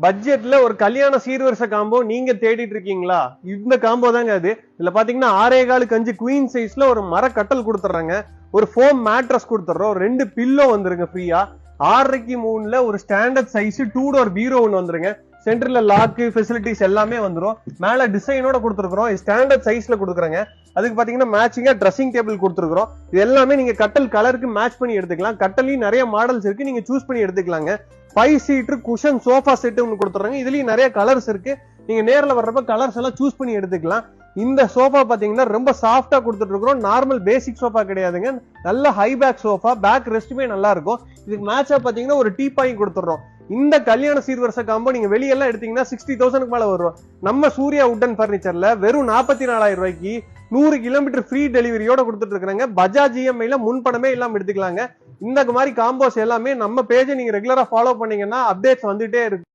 பட்ஜெட்ல ஒரு கல்யாண சீர்வரிசை காம்போ நீங்க தேடிட்டு இருக்கீங்களா? இந்த காம்போ தாங்க அது. இதுல பாத்தீங்கன்னா 6.25 குவீன் சைஸ்ல ஒரு மர கட்டல் கொடுத்துறாங்க, ஒரு ஃபோம் மேட்ரஸ் கொடுத்துறோம், 2 பில்லோ வந்துருங்க ஃப்ரீயா, 6.5க்கு 3ல ஒரு ஸ்டாண்டர்ட் சைஸ் 2 டோர் பீரோ ஒன்னு வந்துருங்க, சென்டர்ல லாக்கு ஃபெசிலிட்டிஸ் எல்லாமே வந்துரும், மேல டிசைனோட கொடுத்துருக்கோம், ஸ்டாண்டர்ட் சைஸ்ல கொடுக்குறாங்க. அதுக்கு பாத்தீங்கன்னா மேட்சிங்கா ட்ரெஸ்ஸிங் டேபிள் கொடுத்துருக்கோம். இது எல்லாமே நீங்க கட்டல் கலருக்கு மேட்ச் பண்ணி எடுத்துக்கலாம். கட்டலையும் நிறைய மாடல்ஸ் இருக்கு, நீங்க சூஸ் பண்ணி எடுத்துக்கலாங்க. 5 சீட்டர் குஷன் சோஃபா செட் ஒன்று கொடுத்துறாங்க. இதுலயும் நிறைய கலர்ஸ் இருக்கு, நீங்க நேர்ல வர்றப்ப கலர்ஸ் எல்லாம் சூஸ் பண்ணி எடுத்துக்கலாம். இந்த சோஃபா பாத்தீங்கன்னா ரொம்ப சாஃப்டா கொடுத்துட்டு இருக்கிறோம். நார்மல் பேசிக் சோஃபா கிடையாதுங்க, நல்ல ஹை பேக் சோஃபா, பேக் ரெஸ்ட்டுமே நல்லா இருக்கும். இதுக்கு மேட்சா பாத்தீங்கன்னா ஒரு டீபாயும் கொடுத்துறோம். இந்த கல்யாண சீர்வரிசை காம்போ நீங்க வெளியெல்லாம் எடுத்தீங்கன்னா 60,000க்கு மேல வரும். நம்ம சூர்யா உட்டன் பர்னிச்சர்ல வெறும் 44,000 ரூபாய்க்கு 100 கிலோமீட்டர் ஃப்ரீ டெலிவரியோட கொடுத்துட்டு இருக்காங்க. பஜாஜ் இஎம்ஐல முன்பணமே இல்லாம எடுத்துக்கலாங்க. இந்த மாதிரி காம்போஸ் எல்லாமே நம்ம பேஜை நீங்க ரெகுலரா ஃபாலோ பண்ணீங்கன்னா அப்டேட்ஸ் வந்துட்டே இருக்கு.